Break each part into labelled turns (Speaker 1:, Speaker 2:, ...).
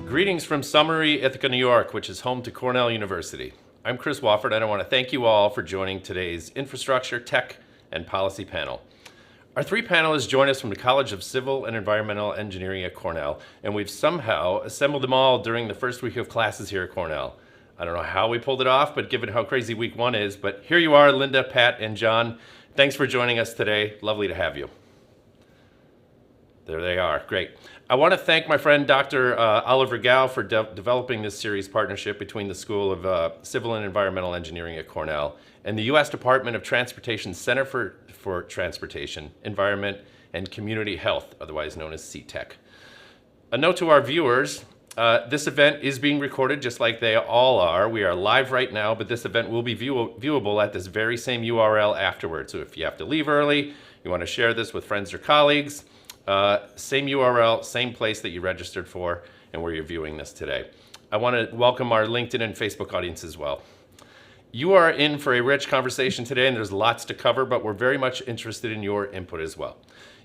Speaker 1: Greetings from Summery, Ithaca, New York, which is home to Cornell University. I'm Chris Wofford, and I want to thank you all for joining today's Infrastructure, Tech, and Policy panel. Our three panelists join us from the College of Civil and Environmental Engineering at Cornell, and we've somehow assembled them all during the first week of classes here at Cornell. I don't know how we pulled it off, but given how crazy week one is, but here you are, Linda, Pat, and John. Thanks for joining us today. Lovely to have you. There they are. Great. I want to thank my friend Dr. Oliver Gao for developing this series partnership between the School of Civil and Environmental Engineering at Cornell and the U.S. Department of Transportation Center for Transportation, Environment, and Community Health, otherwise known as CTEC. A note to our viewers, this event is being recorded just like they all are. We are live right now, but this event will be viewable at this very same URL afterwards. So if you have to leave early, you want to share this with friends or colleagues, same URL, same place that you registered for and where you're viewing this today. I want to welcome our LinkedIn and Facebook audience as well. You are in for a rich conversation today, and there's lots to cover, but we're very much interested in your input as well.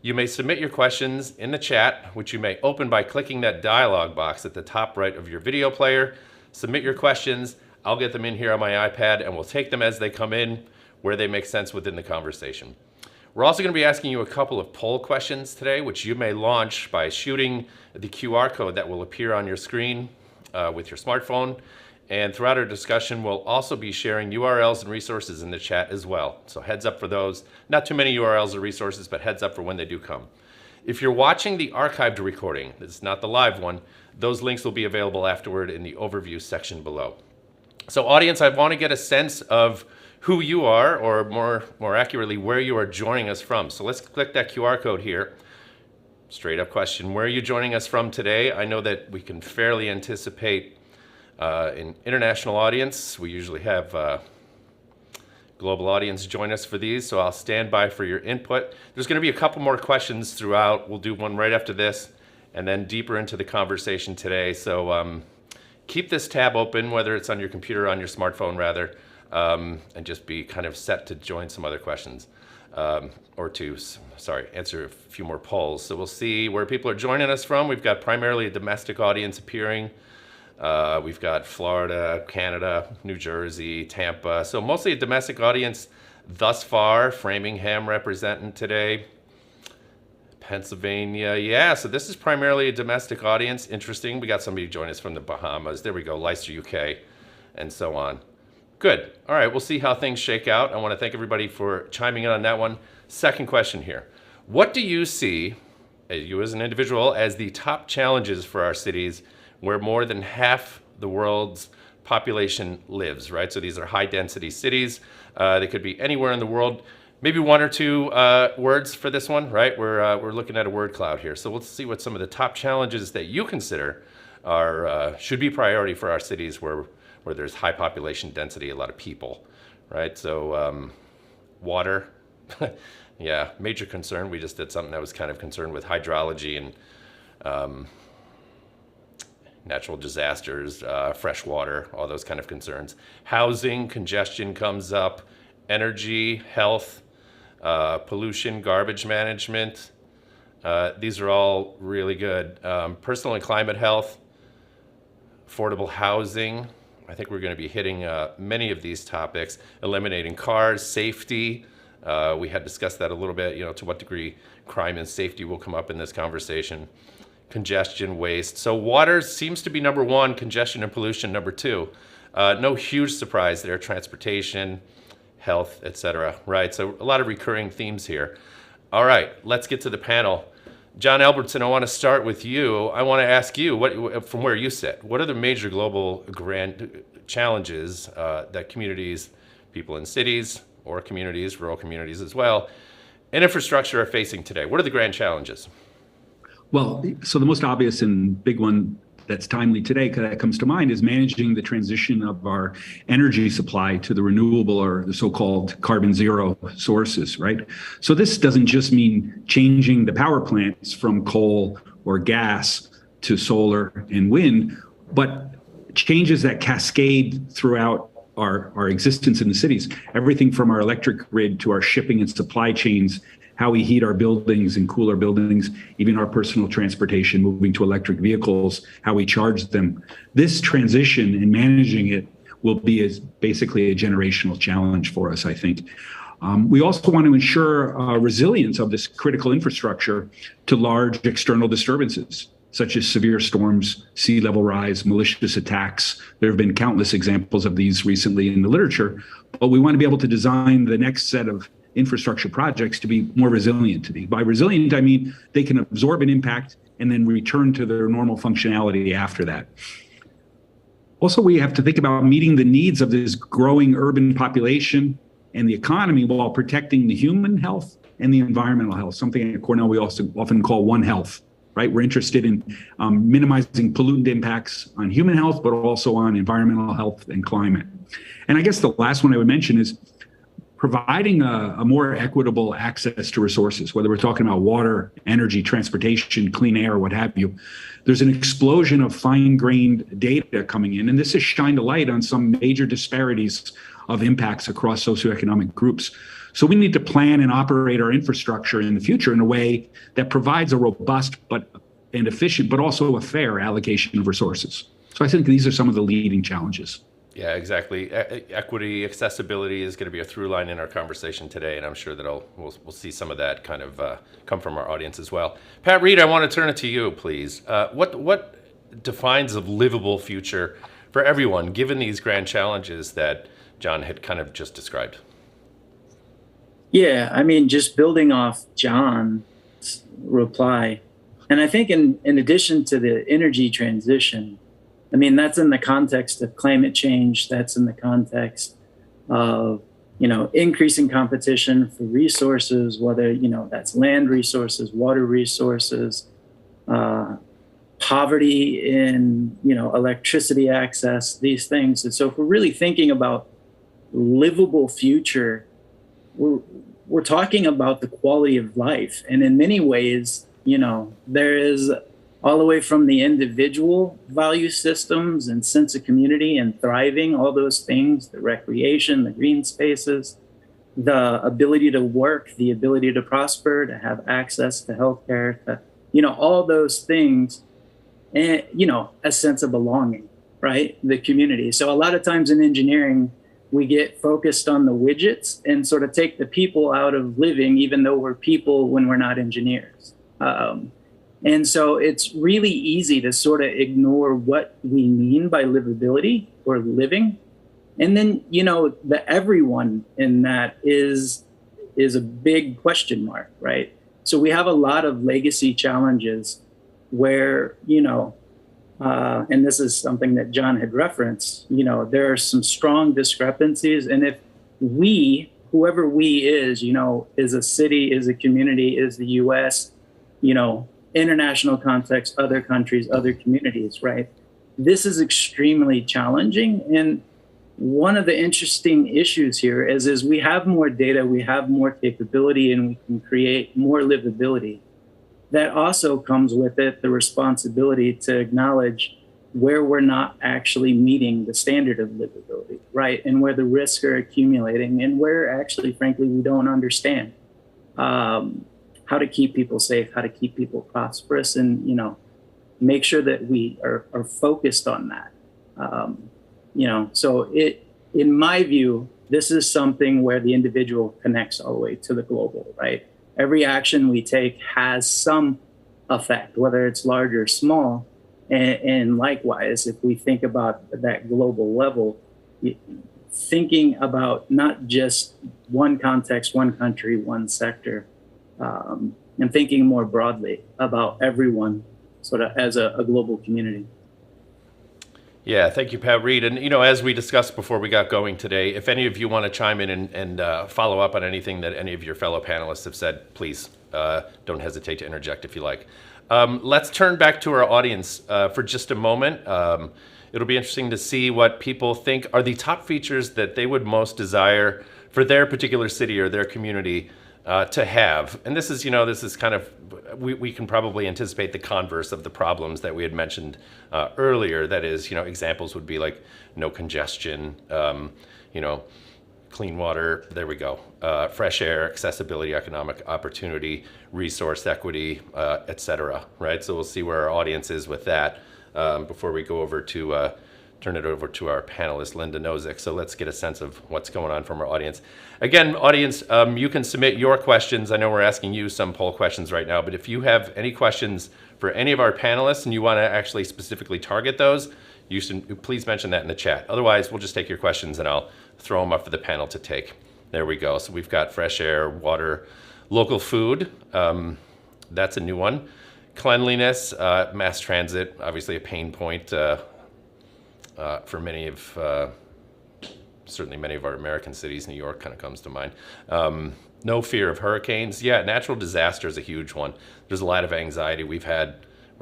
Speaker 1: You may submit your questions in the chat, which you may open by clicking that dialog box at the top right of your video player. Submit your questions. I'll get them in here on my iPad, and we'll take them as they come in, where they make sense within the conversation. We're also going to be asking you a couple of poll questions today, which you may launch by shooting the QR code that will appear on your screen with your smartphone. And throughout our discussion, we'll also be sharing URLs and resources in the chat as well. So heads up for those. Not too many URLs or resources, but heads up for when they do come. If you're watching the archived recording, this is not the live one, those links will be available afterward in the overview section below. So audience, I want to get a sense of who you are, or more accurately, where you are joining us from. So let's click that QR code here. Straight up question, where are you joining us from today? I know that we can fairly anticipate an international audience. We usually have global audience join us for these, so I'll stand by for your input. There's going to be a couple more questions throughout. We'll do one right after this, and then deeper into the conversation today. So keep this tab open, whether it's on your computer or on your smartphone, rather. And just be kind of set to join some other questions or to, answer a few more polls. So we'll see where people are joining us from. We've got primarily a domestic audience appearing. We've got Florida, Canada, New Jersey, Tampa. So mostly a domestic audience thus far. Framingham representing today. Pennsylvania, yeah, so this is primarily a domestic audience. Interesting. We got somebody join us from the Bahamas. There we go, Leicester, UK, and so on. Good. All right, we'll see how things shake out. I want to thank everybody for chiming in on that one. Second question here. What do you see, you as an individual, as the top challenges for our cities where more than half the world's population lives, right? So these are high density cities. They could be anywhere in the world. Maybe one or two words for this one, right? We're looking at a word cloud here. So let's see what some of the top challenges that you consider are should be priority for our cities where there's high population density, a lot of people, right? So water, yeah, major concern. We just did something that was kind of concerned with hydrology and natural disasters, fresh water, all those kind of concerns. Housing, congestion comes up, energy, health, pollution, garbage management. These are all really good. Personal and climate health, affordable housing. I think we're going to be hitting many of these topics. Eliminating cars, safety. We had discussed that a little bit, to what degree crime and safety will come up in this conversation. Congestion, waste. So water seems to be number one, congestion and pollution number two. No huge surprise there, transportation, health, etc. Right, so a lot of recurring themes here. All right, let's get to the panel. John Albertson, I want to start with you. I want to ask you, from where you sit, what are the major global grand challenges that communities, people in cities or communities, rural communities as well, and infrastructure are facing today? What are the grand challenges?
Speaker 2: Well, so the most obvious and big one that's timely today that comes to mind is managing the transition of our energy supply to the renewable or the so-called carbon zero sources, right? So this doesn't just mean changing the power plants from coal or gas to solar and wind, but changes that cascade throughout our existence in the cities. Everything from our electric grid to our shipping and supply chains how we heat our buildings and cool our buildings, even our personal transportation, moving to electric vehicles, how we charge them. This transition and managing it will be basically a generational challenge for us, I think. We also want to ensure resilience of this critical infrastructure to large external disturbances, such as severe storms, sea level rise, malicious attacks. There have been countless examples of these recently in the literature, but we want to be able to design the next set of infrastructure projects to be more resilient to these. By resilient, I mean they can absorb an impact and then return to their normal functionality after that. Also, we have to think about meeting the needs of this growing urban population and the economy while protecting the human health and the environmental health, something at Cornell we also often call One Health, right? We're interested in minimizing pollutant impacts on human health, but also on environmental health and climate. And I guess the last one I would mention is providing a more equitable access to resources, whether we're talking about water, energy, transportation, clean air, what have you. There's an explosion of fine-grained data coming in, and this has shined a light on some major disparities of impacts across socioeconomic groups. So we need to plan and operate our infrastructure in the future in a way that provides a robust and efficient, but also a fair allocation of resources. So I think these are some of the leading challenges.
Speaker 1: Yeah, exactly. Equity, accessibility is going to be a through line in our conversation today, and I'm sure that we'll see some of that kind of come from our audience as well. Pat Reed, I want to turn it to you, please. What defines a livable future for everyone, given these grand challenges that John had kind of just described?
Speaker 3: Yeah, I mean, just building off John's reply, and I think in addition to the energy transition, I mean, that's in the context of climate change. That's in the context of, increasing competition for resources, whether, that's land resources, water resources, poverty in, electricity access, these things. And so if we're really thinking about livable future, we're talking about the quality of life. And in many ways, there is all the way from the individual value systems and sense of community and thriving, all those things, the recreation, the green spaces, the ability to work, the ability to prosper, to have access to healthcare, all those things, and, a sense of belonging, right? The community. So a lot of times in engineering, we get focused on the widgets and sort of take the people out of living, even though we're people when we're not engineers. And so it's really easy to sort of ignore what we mean by livability or living. And then, the everyone in that is a big question mark, right? So we have a lot of legacy challenges where, and this is something that John had referenced, there are some strong discrepancies. And if whoever we is a city, is a community, is the US, international context, other countries, other communities, right? This is extremely challenging. And one of the interesting issues here is we have more data, we have more capability, and we can create more livability. That also comes with it the responsibility to acknowledge where we're not actually meeting the standard of livability, right? And where the risks are accumulating and where actually, frankly, we don't understand how to keep people safe, how to keep people prosperous, and, make sure that we are focused on that. So in my view, this is something where the individual connects all the way to the global, right? Every action we take has some effect, whether it's large or small. And likewise, if we think about that global level, thinking about not just one context, one country, one sector, and thinking more broadly about everyone sort of as a global community.
Speaker 1: Yeah, thank you, Pat Reed. And, as we discussed before we got going today, if any of you want to chime in and follow up on anything that any of your fellow panelists have said, please don't hesitate to interject if you like. Let's turn back to our audience for just a moment. It'll be interesting to see what people think are the top features that they would most desire for their particular city or their community to have. And this is kind of, we can probably anticipate the converse of the problems that we had mentioned earlier. That is, examples would be like no congestion, clean water, there we go. Fresh air, accessibility, economic opportunity, resource equity, et cetera, right? So we'll see where our audience is with that before we go over to turn it over to our panelist, Linda Nozick. So let's get a sense of what's going on from our audience. Again, audience, you can submit your questions. I know we're asking you some poll questions right now, but if you have any questions for any of our panelists and you want to actually specifically target those, you should please mention that in the chat. Otherwise, we'll just take your questions and I'll throw them up for the panel to take. There we go. So we've got fresh air, water, local food. That's a new one. Cleanliness, mass transit, obviously a pain point for many of, certainly many of our American cities. New York kind of comes to mind. No fear of hurricanes. Yeah, natural disaster is a huge one. There's a lot of anxiety. We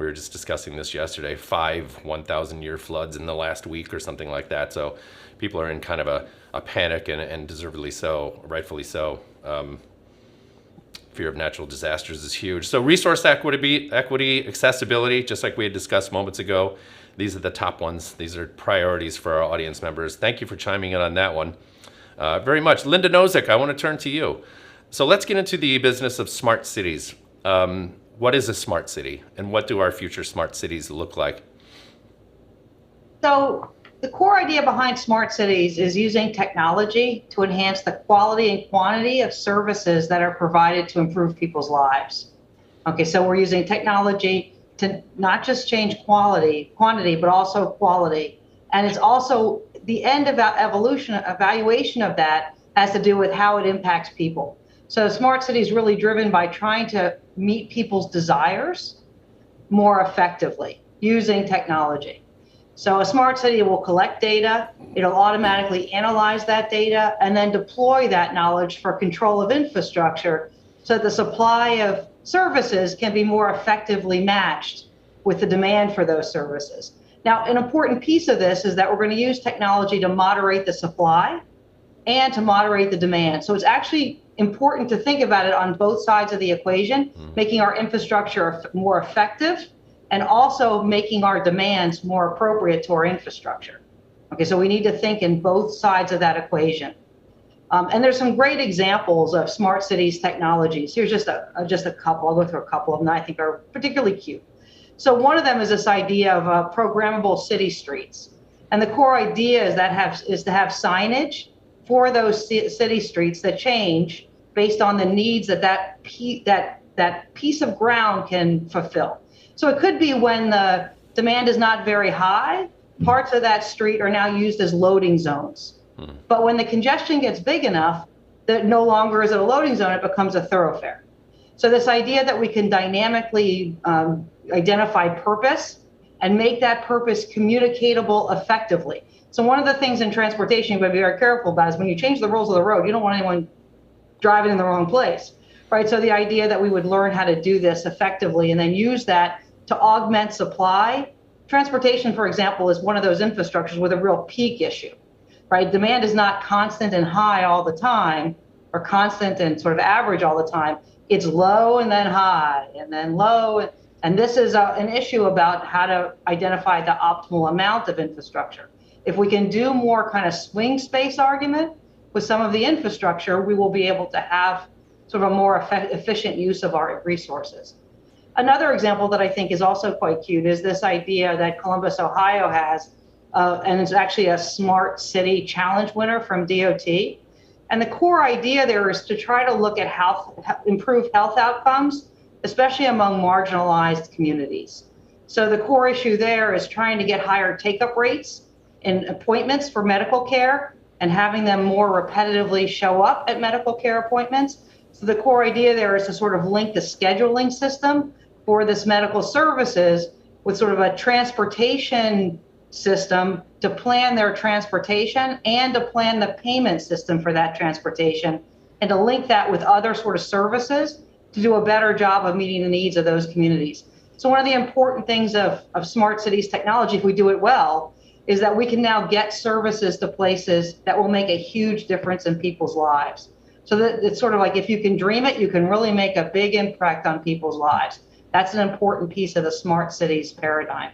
Speaker 1: were just discussing this yesterday, 5 1,000-year floods in the last week or something like that. So people are in kind of a panic and deservedly so, rightfully so. Fear of natural disasters is huge. So resource equity, accessibility, just like we had discussed moments ago. These are the top ones. These are priorities for our audience members. Thank you for chiming in on that one very much. Linda Nozick, I want to turn to you. So let's get into the business of smart cities. What is a smart city, and what do our future smart cities look like?
Speaker 4: So the core idea behind smart cities is using technology to enhance the quality and quantity of services that are provided to improve people's lives. Okay, so we're using technology to not just change quantity, but also quality. And it's also the end of evaluation of that has to do with how it impacts people. So smart city is really driven by trying to meet people's desires more effectively using technology. So a smart city will collect data, it'll automatically analyze that data, and then deploy that knowledge for control of infrastructure so that the supply of services can be more effectively matched with the demand for those services. Now, an important piece of this is that we're going to use technology to moderate the supply and to moderate the demand. So it's actually important to think about it on both sides of the equation, making our infrastructure more effective and also making our demands more appropriate to our infrastructure. Okay, so we need to think in both sides of that equation. And there's some great examples of smart cities technologies. Here's just a couple. I'll go through a couple of them that I think are particularly cute. So one of them is this idea of programmable city streets. And the core idea is to have signage for those city streets that change based on the needs that piece of ground can fulfill. So it could be when the demand is not very high, parts of that street are now used as loading zones. But when the congestion gets big enough, that no longer is it a loading zone, it becomes a thoroughfare. So this idea that we can dynamically identify purpose and make that purpose communicatable effectively. So one of the things in transportation you've got to be very careful about is when you change the rules of the road, you don't want anyone driving in the wrong place, right? So the idea that we would learn how to do this effectively and then use that to augment supply. Transportation, for example, is one of those infrastructures with a real peak issue, right? Demand is not constant and high all the time, or constant and sort of average all the time. It's low and then high and then low. And this is an issue about how to identify the optimal amount of infrastructure. If we can do more kind of swing space argument with some of the infrastructure, we will be able to have sort of a more efficient use of our resources. Another example that I think is also quite cute is this idea that Columbus, Ohio has, and it's actually a smart city challenge winner from DOT. And the core idea there is to try to look at improve health outcomes, especially among marginalized communities. So the core issue there is trying to get higher take-up rates in appointments for medical care and having them more repetitively show up at medical care appointments. So the core idea there is to sort of link the scheduling system for this medical services with sort of a transportation system to plan their transportation and to plan the payment system for that transportation and to link that with other sort of services to do a better job of meeting the needs of those communities. So one of the important things of smart cities technology, if we do it well, is that we can now get services to places that will make a huge difference in people's lives. So that it's sort of like if you can dream it, you can really make a big impact on people's lives. That's an important piece of the smart cities paradigm.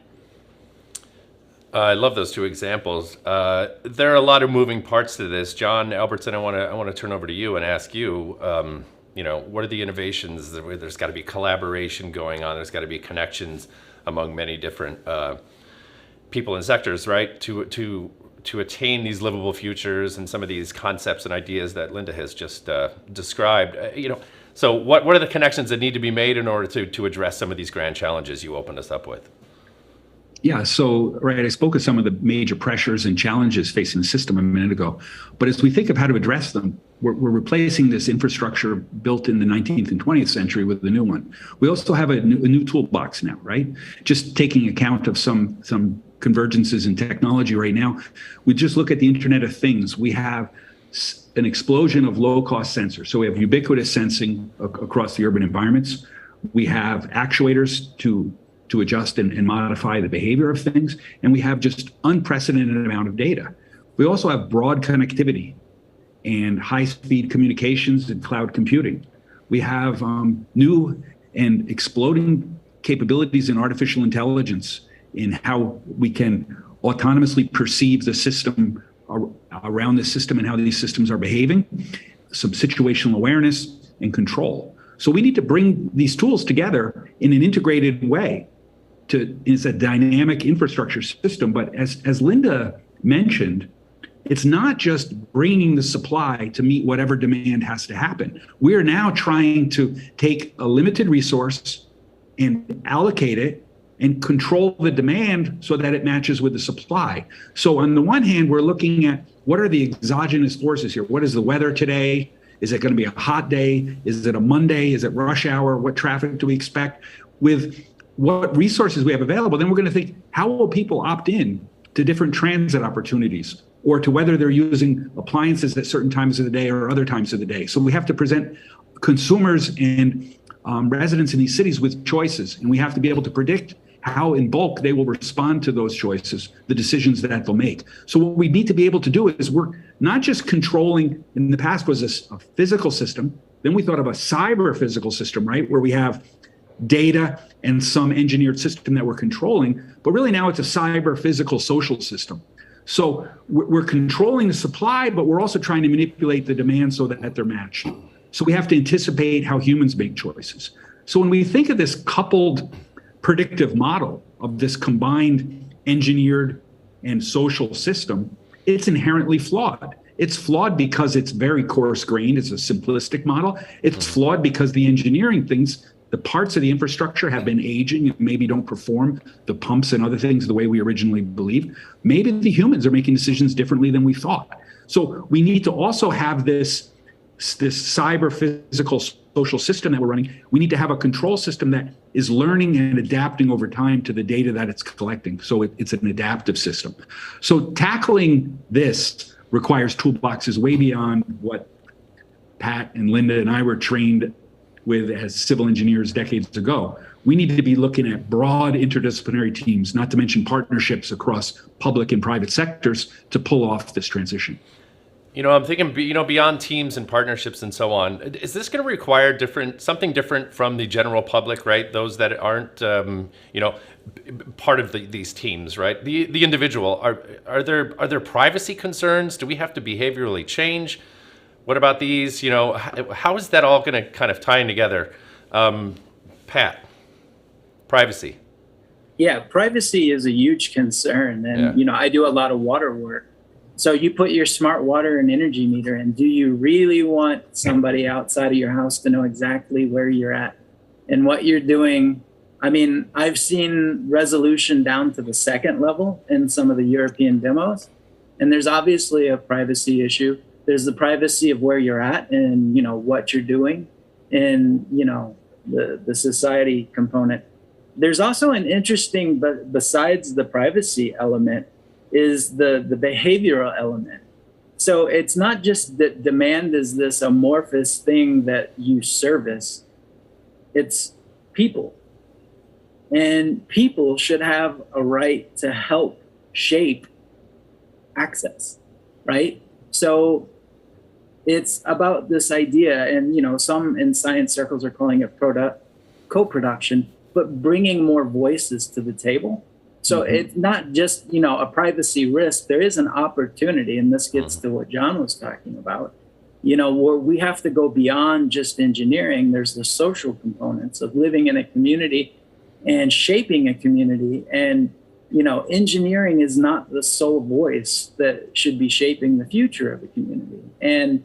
Speaker 1: I love those two examples. There are a lot of moving parts to this. John Albertson, I want to turn over to you and ask you, what are the innovations? There's got to be collaboration going on. There's got to be connections among many different people and sectors, right? To attain these livable futures and some of these concepts and ideas that Linda has just described. So what are the connections that need to be made in order to address some of these grand challenges you opened us up with?
Speaker 2: Yeah, so, right, I spoke of some of the major pressures and challenges facing the system a minute ago. But as we think of how to address them, we're replacing this infrastructure built in the 19th and 20th century with the new one. We also have a new toolbox now, right? Just taking account of some convergences in technology right now. We just look at the Internet of Things. We have an explosion of low-cost sensors. So we have ubiquitous sensing across the urban environments. We have actuators to adjust and modify the behavior of things. And we have just unprecedented amount of data. We also have broad connectivity and high-speed communications and cloud computing. We have new and exploding capabilities in artificial intelligence in how we can autonomously perceive the system around the system and how these systems are behaving, some situational awareness and control. So we need to bring these tools together in an integrated way. It's a dynamic infrastructure system, but as Linda mentioned, it's not just bringing the supply to meet whatever demand has to happen. We are now trying to take a limited resource and allocate it and control the demand so that it matches with the supply. So on the one hand, we're looking at what are the exogenous forces here? What is the weather today? Is it going to be a hot day? Is it a Monday? Is it rush hour? What traffic do we expect? With what resources we have available, then we're going to think, how will people opt in to different transit opportunities or to whether they're using appliances at certain times of the day or other times of the day? So we have to present consumers and residents in these cities with choices, and we have to be able to predict how in bulk they will respond to those choices, the decisions that they'll make. So what we need to be able to do is we're not just controlling, in the past was a physical system, then we thought of a cyber physical system, right? Where we have data and some engineered system that we're controlling, but really now it's a cyber physical social system. So we're controlling the supply, but we're also trying to manipulate the demand so that they're matched. So we have to anticipate how humans make choices. So when we think of this coupled predictive model of this combined engineered and social system, it's inherently flawed. It's flawed because it's very coarse-grained. It's a simplistic model. It's flawed because the engineering things, the parts of the infrastructure have been aging, maybe don't perform the pumps and other things the way we originally believed. Maybe the humans are making decisions differently than we thought. So we need to also have this cyber physical social system that we're running. We need to have a control system that is learning and adapting over time to the data that it's collecting. So it's an adaptive system. So tackling this requires toolboxes way beyond what Pat and Linda and I were trained with as civil engineers decades ago. We need to be looking at broad interdisciplinary teams, not to mention partnerships across public and private sectors to pull off this transition.
Speaker 1: I'm thinking, beyond teams and partnerships and so on, is this going to require something different from the general public, right? Those that aren't, part of these teams, right? The individual, are there privacy concerns? Do we have to behaviorally change? What about these? How is that all going to kind of tie in together? Pat, privacy.
Speaker 3: Yeah, privacy is a huge concern. And, I do a lot of water work. So you put your smart water and energy meter in. Do you really want somebody outside of your house to know exactly where you're at and what you're doing? I mean, I've seen resolution down to the second level in some of the European demos. And there's obviously a privacy issue. There's the privacy of where you're at and, what you're doing and, the society component. There's also an interesting, but besides the privacy element, is the behavioral element. So it's not just that demand is this amorphous thing that you service, it's people. And people should have a right to help shape access, right? So it's about this idea, and some in science circles are calling it co-production, but bringing more voices to the table So it's not just, a privacy risk. There is an opportunity, and this gets to what John was talking about, where we have to go beyond just engineering. There's the social components of living in a community and shaping a community. And, engineering is not the sole voice that should be shaping the future of a community. And,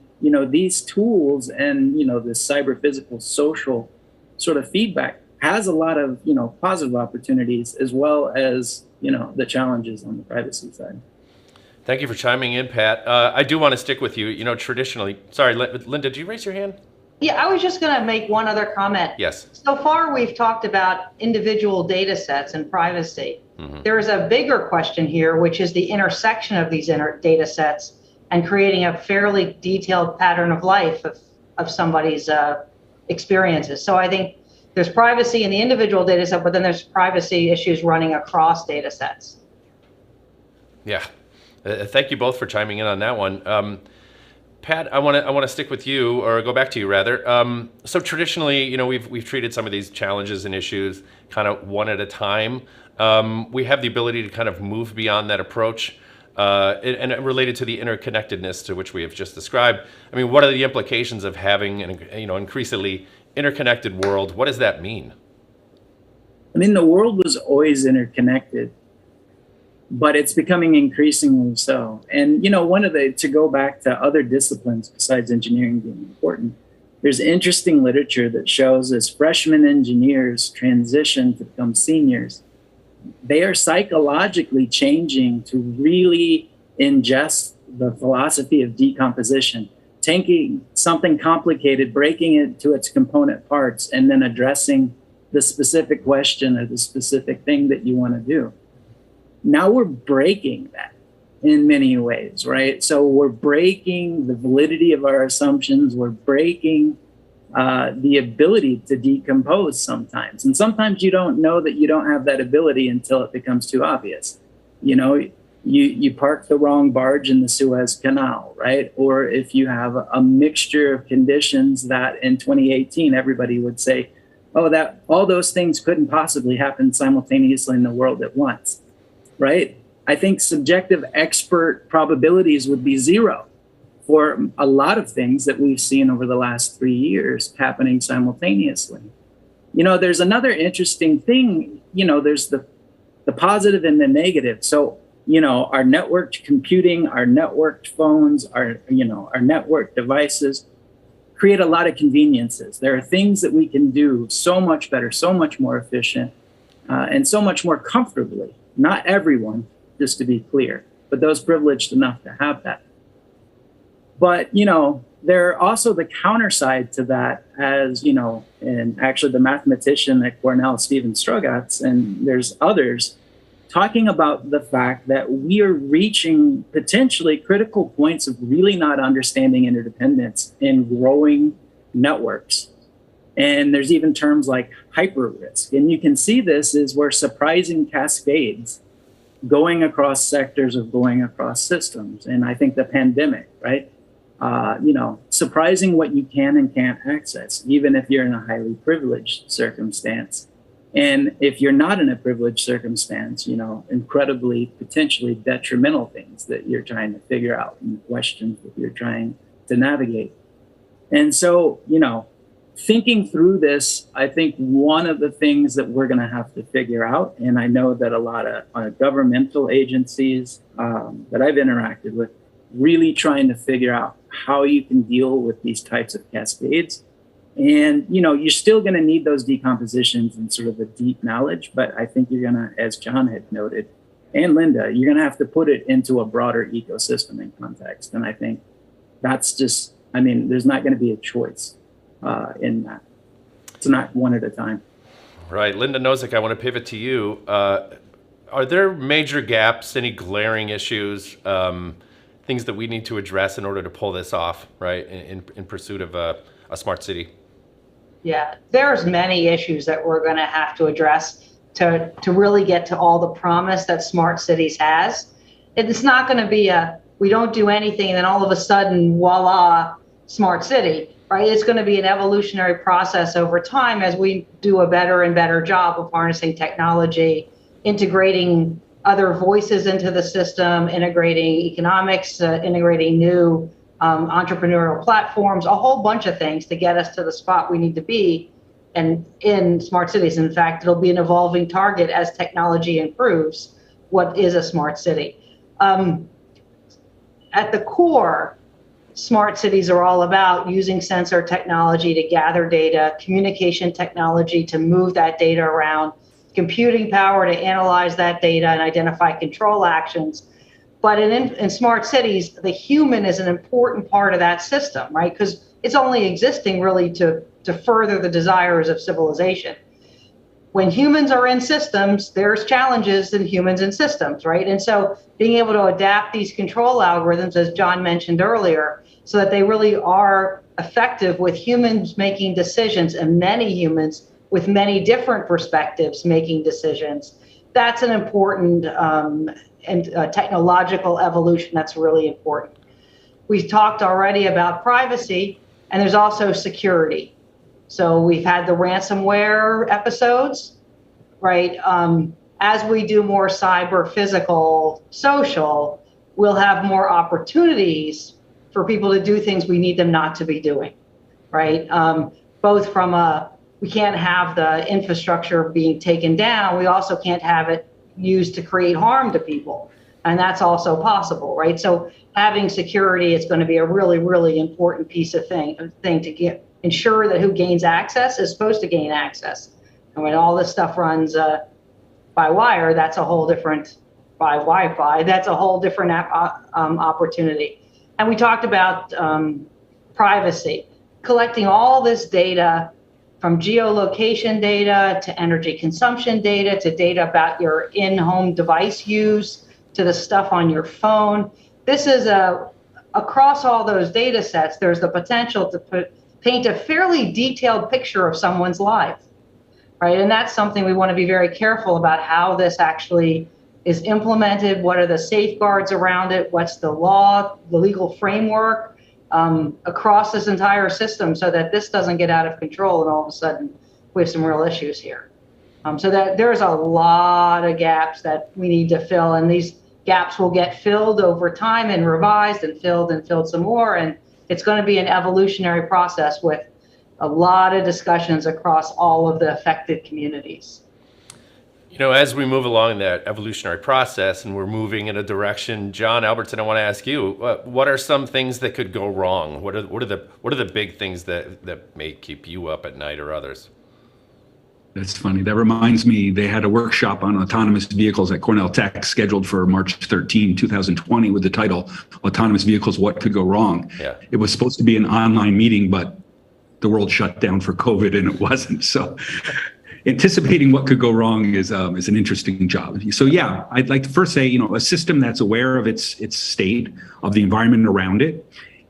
Speaker 3: these tools and, this cyber physical social sort of feedback has a lot of, positive opportunities as well as, the challenges on the privacy side.
Speaker 1: Thank you for chiming in, Pat. I do want to stick with you. Traditionally, sorry, Linda, did you raise your hand?
Speaker 4: Yeah, I was just going to make one other comment.
Speaker 1: Yes.
Speaker 4: So far, we've talked about individual data sets and privacy. There is a bigger question here, which is the intersection of these data sets and creating a fairly detailed pattern of life of somebody's experiences. So I think there's privacy in the individual data set, but then there's privacy issues running across data sets.
Speaker 1: Yeah. Thank you both for chiming in on that one. Pat, I want to stick with you, or go back to you rather. So traditionally, we've treated some of these challenges and issues kind of one at a time. We have the ability to kind of move beyond that approach, and related to the interconnectedness to which we have just described. I mean, what are the implications of having an increasingly interconnected world? What does that mean?
Speaker 3: I mean, the world was always interconnected, but it's becoming increasingly so. And, to go back to other disciplines besides engineering being important, there's interesting literature that shows as freshman engineers transition to become seniors, they are psychologically changing to really ingest the philosophy of decomposition, taking something complicated, breaking it to its component parts, and then addressing the specific question or the specific thing that you want to do. Now we're breaking that in many ways, right? So we're breaking the validity of our assumptions. We're breaking the ability to decompose sometimes. And sometimes you don't know that you don't have that ability until it becomes too obvious. You park the wrong barge in the Suez Canal, right? Or if you have a mixture of conditions that in 2018, everybody would say, oh, that all those things couldn't possibly happen simultaneously in the world at once, right? I think subjective expert probabilities would be zero for a lot of things that we've seen over the last 3 years happening simultaneously. There's another interesting thing, there's the positive and the negative. So, our networked computing, our networked phones, our networked devices create a lot of conveniences. There are things that we can do so much better, so much more efficient, and so much more comfortably. Not everyone, just to be clear, but those privileged enough to have that. But, there are also the counter side to that, as, and actually the mathematician at Cornell, Stephen Strugatz, and there's others, talking about the fact that we are reaching potentially critical points of really not understanding interdependence in growing networks. And there's even terms like hyper risk. And you can see this is where surprising cascades going across sectors of going across systems. And I think the pandemic, right? Surprising what you can and can't access, even if you're in a highly privileged circumstance. And if you're not in a privileged circumstance, incredibly potentially detrimental things that you're trying to figure out and questions that you're trying to navigate. And so, thinking through this, I think one of the things that we're going to have to figure out, and I know that a lot of governmental agencies that I've interacted with, really trying to figure out how you can deal with these types of cascades. And, you're still going to need those decompositions and sort of a deep knowledge, but I think you're going to, as John had noted, and Linda, you're going to have to put it into a broader ecosystem and context. And I think that's just, there's not going to be a choice in that. It's not one at a time.
Speaker 1: Right. Linda Nozick, I want to pivot to you. Are there major gaps, any glaring issues, things that we need to address in order to pull this off, right, in pursuit of a smart city?
Speaker 4: Yeah, there's many issues that we're going to have to address to really get to all the promise that smart cities has. It's not going to be we don't do anything and then all of a sudden, voila, smart city, right? It's going to be an evolutionary process over time as we do a better and better job of harnessing technology integrating other voices into the system, integrating economics, integrating new entrepreneurial platforms, a whole bunch of things to get us to the spot we need to be and in smart cities. In fact, it'll be an evolving target as technology improves. What is a smart city? At the core, smart cities are all about using sensor technology to gather data, communication technology to move that data around, computing power to analyze that data and identify control actions. But in smart cities, the human is an important part of that system, right? Because it's only existing really to further the desires of civilization. When humans are in systems, there's challenges in humans in systems, right? And so being able to adapt these control algorithms, as John mentioned earlier, so that they really are effective with humans making decisions and many humans with many different perspectives making decisions, that's an important technological evolution that's really important. We've talked already about privacy, and there's also security. So we've had the ransomware episodes, right? As we do more cyber, physical, social, we'll have more opportunities for people to do things we need them not to be doing, right? Both from we can't have the infrastructure being taken down. We also can't have it used to create harm to people. And that's also possible, right? So having security is going to be a really, really important piece of thing to ensure that who gains access is supposed to gain access. And when all this stuff runs by wire, that's a whole different, by Wi-Fi, that's a whole different opportunity. And we talked about privacy, collecting all this data from geolocation data to energy consumption data to data about your in-home device use to the stuff on your phone. This is across all those data sets, there's the potential to paint a fairly detailed picture of someone's life, right? And that's something we want to be very careful about how this actually is implemented. What are the safeguards around it? What's the law, the legal framework across this entire system so that this doesn't get out of control and all of a sudden we have some real issues here. So that there's a lot of gaps that we need to fill, and these gaps will get filled over time and revised and filled some more. And it's going to be an evolutionary process with a lot of discussions across all of the affected communities.
Speaker 1: You know, as we move along that evolutionary process and we're moving in a direction, John Albertson, I want to ask you, what are some things that could go wrong? What are the big things that may keep you up at night or others?
Speaker 2: That's funny. That reminds me, they had a workshop on autonomous vehicles at Cornell Tech scheduled for March 13, 2020 with the title, Autonomous Vehicles, What Could Go Wrong?
Speaker 1: Yeah.
Speaker 2: It was supposed to be an online meeting, but the world shut down for COVID and it wasn't. So anticipating what could go wrong is an interesting job. So yeah, I'd like to first say, a system that's aware of its state, of the environment around it,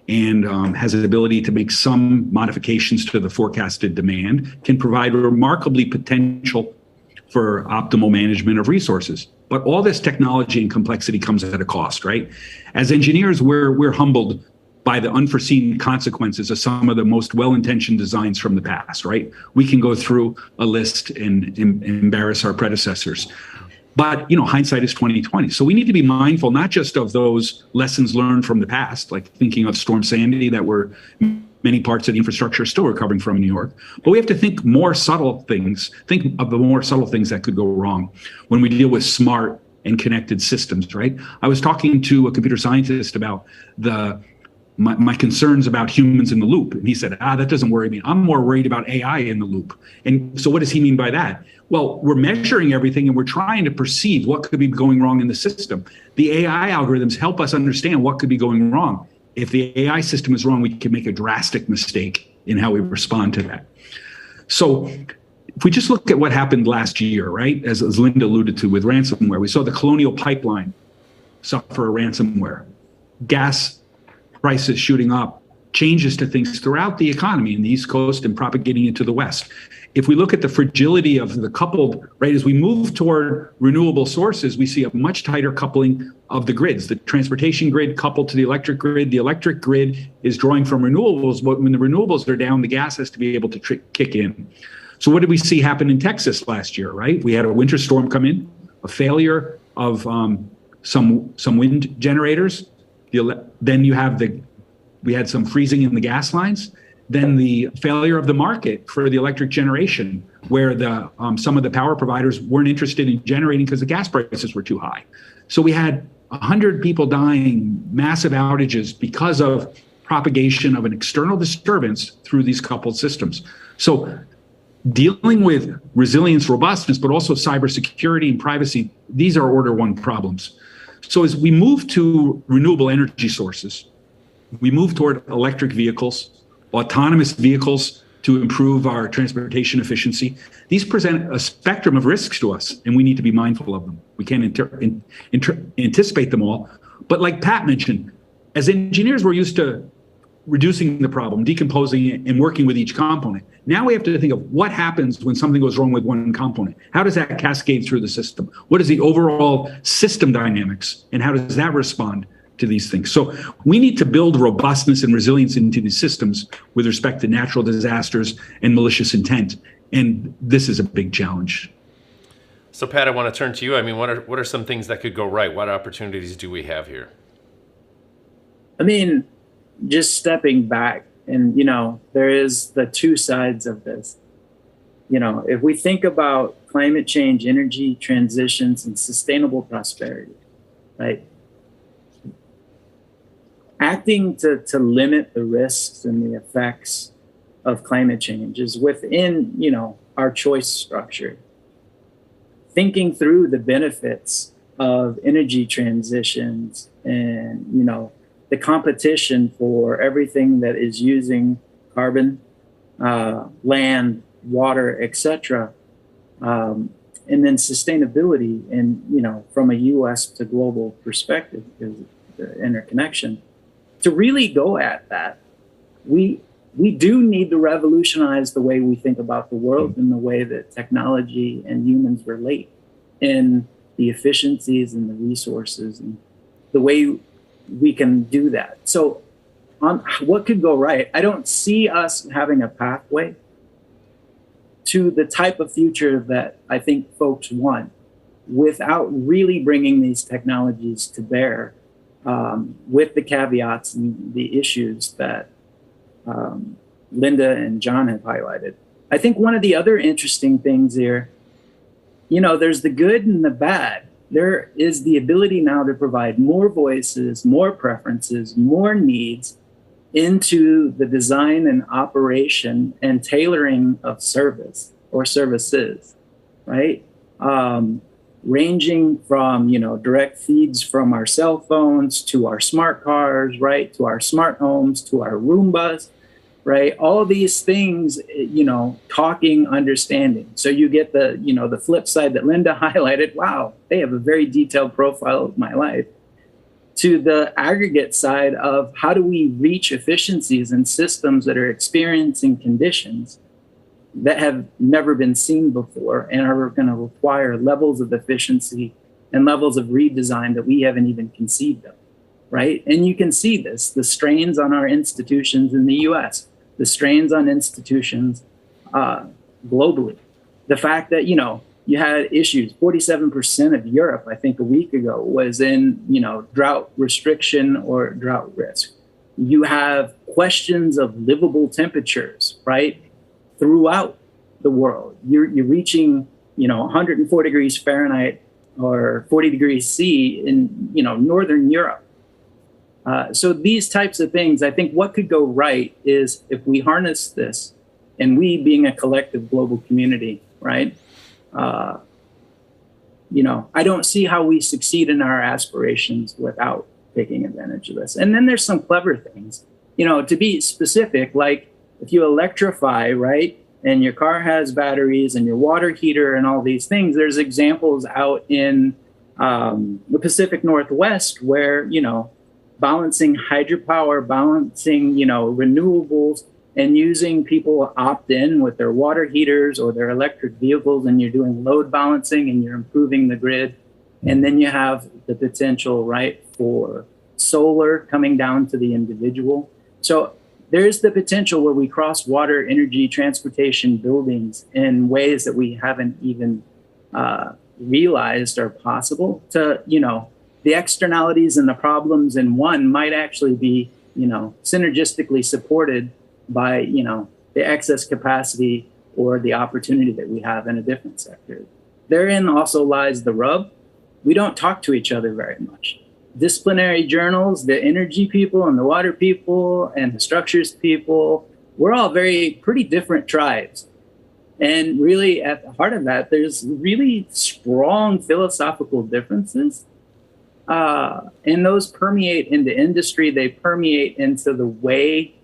Speaker 2: and has the ability to make some modifications to the forecasted demand can provide remarkably potential for optimal management of resources. But all this technology and complexity comes at a cost, right? As engineers, we're humbled by the unforeseen consequences of some of the most well-intentioned designs from the past, right? We can go through a list and embarrass our predecessors. But, hindsight is 20/20. So we need to be mindful, not just of those lessons learned from the past, like thinking of Storm Sandy that many parts of the infrastructure are still recovering from in New York. But we have to think of the more subtle things that could go wrong when we deal with smart and connected systems, right? I was talking to a computer scientist about my concerns about humans in the loop. And he said, that doesn't worry me. I'm more worried about AI in the loop. And so what does he mean by that? Well, we're measuring everything and we're trying to perceive what could be going wrong in the system. The AI algorithms help us understand what could be going wrong. If the AI system is wrong, we can make a drastic mistake in how we respond to that. So if we just look at what happened last year, right, as Linda alluded to with ransomware, we saw the Colonial Pipeline suffer a ransomware. Gas prices shooting up, changes to things throughout the economy in the East Coast and propagating into the West. If we look at the fragility of the coupled, right, as we move toward renewable sources, we see a much tighter coupling of the grids. The transportation grid coupled to the electric grid is drawing from renewables, but when the renewables are down, the gas has to be able to kick in. So what did we see happen in Texas last year, right? We had a winter storm come in. a failure of some wind generators. Then we had some freezing in the gas lines. Then the failure of the market for the electric generation, where some of the power providers weren't interested in generating because the gas prices were too high. So we had 100 people dying, massive outages because of propagation of an external disturbance through these coupled systems. So dealing with resilience, robustness, but also cybersecurity and privacy, these are order one problems. So as we move to renewable energy sources, we move toward electric vehicles, autonomous vehicles to improve our transportation efficiency. These present a spectrum of risks to us, and we need to be mindful of them. We can't anticipate them all. But like Pat mentioned, as engineers, we're used to reducing the problem, decomposing it, and working with each component. Now we have to think of what happens when something goes wrong with one component. How does that cascade through the system? What is the overall system dynamics, and how does that respond to these things? So we need to build robustness and resilience into these systems with respect to natural disasters and malicious intent. And this is a big challenge.
Speaker 1: So Pat, I want to turn to you. I mean, what are some things that could go right? What opportunities do we have here?
Speaker 3: I mean, just stepping back, and there is the two sides of this. If we think about climate change, energy transitions, and sustainable prosperity, right? Acting to limit the risks and the effects of climate change is within, our choice structure. Thinking through the benefits of energy transitions and, the competition for everything that is using carbon, land, water, etc., and then sustainability, and from a U.S. to global perspective, because the interconnection. To really go at that, we do need to revolutionize the way we think about the world and the way that technology and humans relate, in the efficiencies and the resources and the way we can do that. So what could go right? I don't see us having a pathway to the type of future that I think folks want without really bringing these technologies to bear, with the caveats and the issues that Linda and John have highlighted. I think one of the other interesting things here, there's the good and the bad. There is the ability now to provide more voices, more preferences, more needs into the design and operation and tailoring of service or services, right? Ranging from, direct feeds from our cell phones to our smart cars, right? To our smart homes, to our Roombas, right? All these things, talking, understanding. So you get the flip side that Linda highlighted. Wow, they have a very detailed profile of my life. To the aggregate side of how do we reach efficiencies in systems that are experiencing conditions that have never been seen before and are going to require levels of efficiency and levels of redesign that we haven't even conceived of, right? And you can see this, the strains on our institutions in the US, the strains on institutions globally. The fact that, you had issues, 47% of Europe, I think a week ago, was in, drought restriction or drought risk. You have questions of livable temperatures, right? Throughout the world. You're reaching, 104 degrees Fahrenheit or 40 degrees C in, Northern Europe. So these types of things, I think what could go right is if we harness this, and we being a collective global community, right? I don't see how we succeed in our aspirations without taking advantage of this. And then there's some clever things, to be specific, like if you electrify, right? And your car has batteries and your water heater and all these things, there's examples out in the Pacific Northwest where, balancing hydropower, balancing, renewables, and using people opt in with their water heaters or their electric vehicles, and you're doing load balancing and you're improving the grid. And then you have the potential, right, for solar coming down to the individual. So there's the potential where we cross water, energy, transportation, buildings in ways that we haven't even realized are possible to, the externalities and the problems in one might actually be, synergistically supported by, the excess capacity or the opportunity that we have in a different sector. Therein also lies the rub. We don't talk to each other very much. Disciplinary journals, the energy people and the water people and the structures people, we're all pretty different tribes. And really at the heart of that, there's really strong philosophical differences. And those permeate into industry. They permeate into the way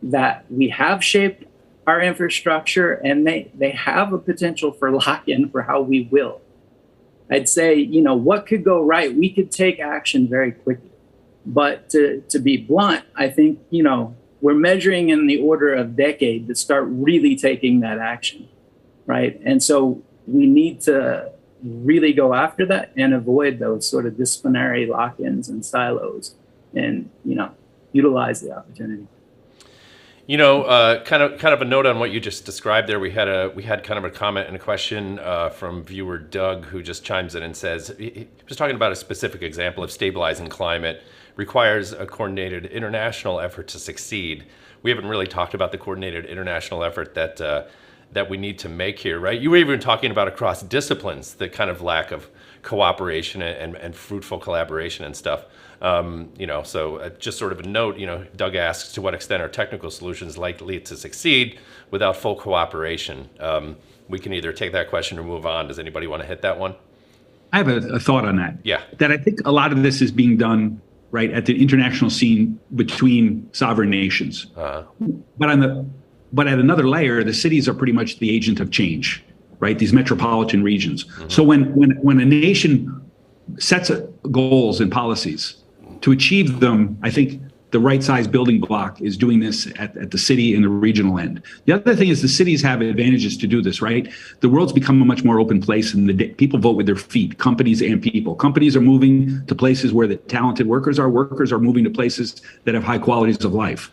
Speaker 3: that we have shaped our infrastructure, and they have a potential for lock-in for how we will. I'd say, what could go right? We could take action very quickly. But to be blunt, I think, we're measuring in the order of decade to start really taking that action, right? And so we need to really go after that and avoid those sort of disciplinary lock-ins and silos and, utilize the opportunity.
Speaker 1: Kind of a note on what you just described there. We had kind of a comment and a question from viewer Doug, who just chimes in and says he was talking about a specific example of stabilizing climate requires a coordinated international effort to succeed. We haven't really talked about the coordinated international effort that we need to make here, right? You were even talking about across disciplines, the kind of lack of cooperation and fruitful collaboration and stuff. So just sort of a note, Doug asks, to what extent are technical solutions likely to succeed without full cooperation? We can either take that question or move on. Does anybody want to hit that one?
Speaker 2: I have a thought on that.
Speaker 1: Yeah.
Speaker 2: That I think a lot of this is being done right at the international scene between sovereign nations. But at another layer, the cities are pretty much the agent of change, right? These metropolitan regions. Mm-hmm. So when a nation sets goals and policies, to achieve them, I think the right size building block is doing this at the city and the regional end. The other thing is the cities have advantages to do this, right? The world's become a much more open place, and people vote with their feet, companies and people. Companies are moving to places where the talented workers are moving to places that have high qualities of life.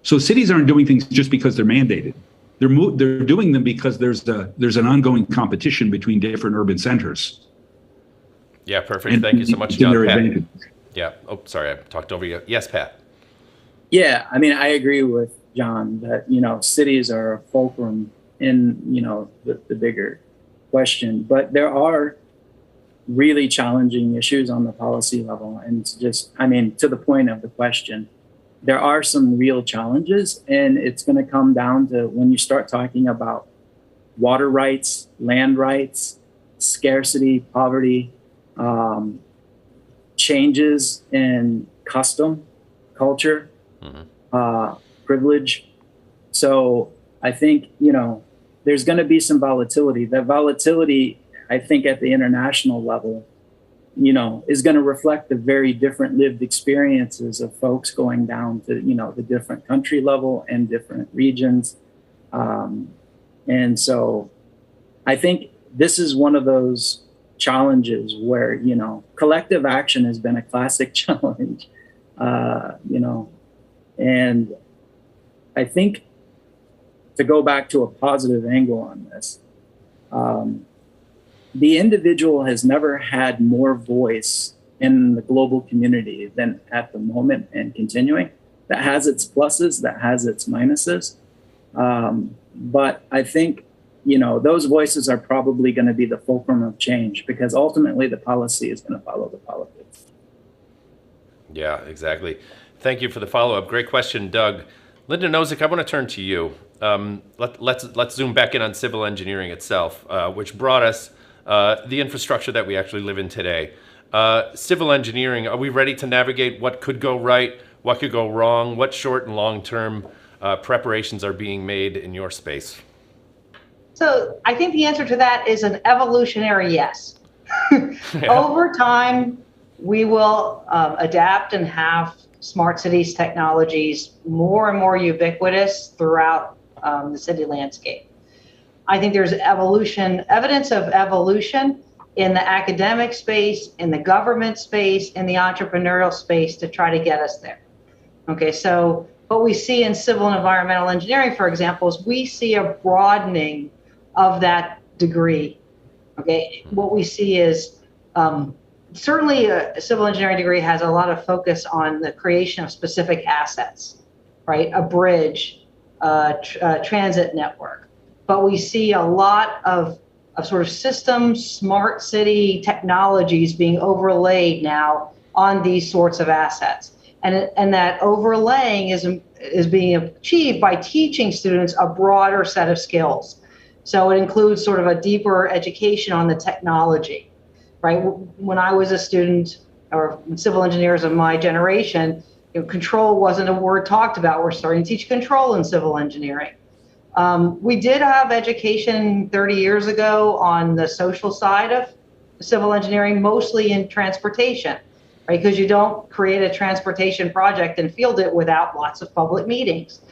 Speaker 2: So cities aren't doing things just because they're mandated. They're doing them because there's an ongoing competition between different urban centers.
Speaker 1: Yeah, perfect. Thank you so much, John.
Speaker 2: Pat.
Speaker 1: Yeah. Oh, sorry, I talked over you. Yes, Pat.
Speaker 3: Yeah, I agree with John that, cities are a fulcrum in, the bigger question. But there are really challenging issues on the policy level. And to the point of the question, there are some real challenges. And it's going to come down to when you start talking about water rights, land rights, scarcity, poverty, changes in custom, culture, privilege. So I think, there's going to be some volatility. That volatility, I think at the international level, is going to reflect the very different lived experiences of folks going down to, the different country level and different regions. And so I think this is one of those challenges where, collective action has been a classic challenge, and I think to go back to a positive angle on this, the individual has never had more voice in the global community than at the moment and continuing. That has its pluses, that has its minuses. But I think, those voices are probably going to be the fulcrum of change because ultimately the policy is going to follow the politics.
Speaker 1: Yeah, exactly. Thank you for the follow-up. Great question, Doug. Linda Nozick, I want to turn to you. Let's zoom back in on civil engineering itself, which brought us the infrastructure that we actually live in today. Civil engineering, are we ready to navigate what could go right, what could go wrong, what short and long-term preparations are being made in your space?
Speaker 4: So I think the answer to that is an evolutionary yes.
Speaker 1: Yeah.
Speaker 4: Over time, we will adapt and have smart cities technologies more and more ubiquitous throughout the city landscape. I think there's evidence of evolution in the academic space, in the government space, in the entrepreneurial space to try to get us there. Okay, so what we see in civil and environmental engineering, for example, is we see a broadening of that degree Okay, what we see is certainly a civil engineering degree has a lot of focus on the creation of specific assets, right? A bridge, a transit network. But we see a lot of sort of systems, smart city technologies being overlaid now on these sorts of assets. And that overlaying is being achieved by teaching students a broader set of skills. So it includes sort of a deeper education on the technology, right? When I was a student, or civil engineers of my generation, control wasn't a word talked about. We're starting to teach control in civil engineering. We did have education 30 years ago on the social side of civil engineering, mostly in transportation, right? Because you don't create a transportation project and field it without lots of public meetings.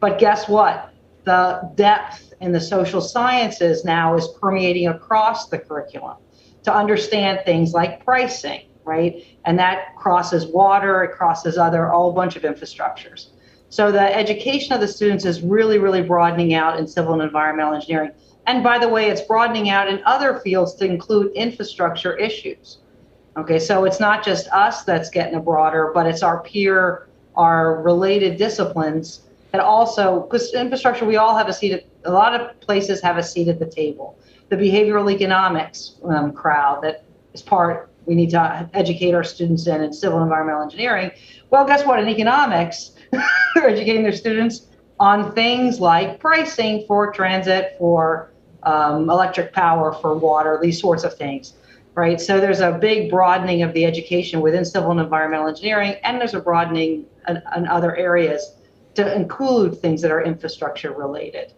Speaker 4: But guess what? The depth in the social sciences now is permeating across the curriculum to understand things like pricing, right? And that crosses water, it crosses a whole bunch of infrastructures. So the education of the students is really, really broadening out in civil and environmental engineering. And by the way, it's broadening out in other fields to include infrastructure issues. Okay, so it's not just us that's getting a broader, but it's our related disciplines that also, because infrastructure, we all have a lot of places have a seat at the table. The behavioral economics crowd that is we need to educate our students in civil and environmental engineering. Well, guess what? In economics, they're educating their students on things like pricing for transit, for electric power, for water, these sorts of things, right? So there's a big broadening of the education within civil and environmental engineering, and there's a broadening in other areas to include things that are infrastructure related.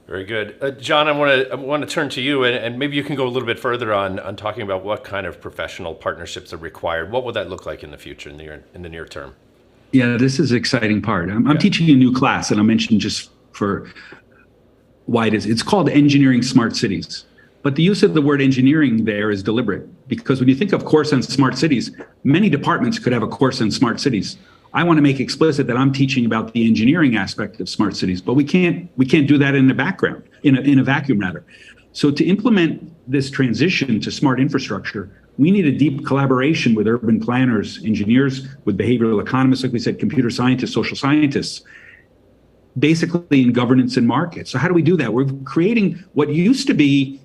Speaker 1: Very good. John, I want to turn to you, and maybe you can go a little bit further on talking about what kind of professional partnerships are required. What will that look like in the future, in the near term?
Speaker 2: Yeah, this is the exciting part. I'm teaching a new class, and I'll mention just for why it is. It's called Engineering Smart Cities. But the use of the word engineering there is deliberate, because when you think of course on smart cities, many departments could have a course on smart cities. I want to make explicit that I'm teaching about the engineering aspect of smart cities, but we can't do that in the background, in a vacuum rather. So to implement this transition to smart infrastructure, we need a deep collaboration with urban planners, engineers, with behavioral economists, like we said, computer scientists, social scientists, basically in governance and markets. So how do we do that? We're creating what used to be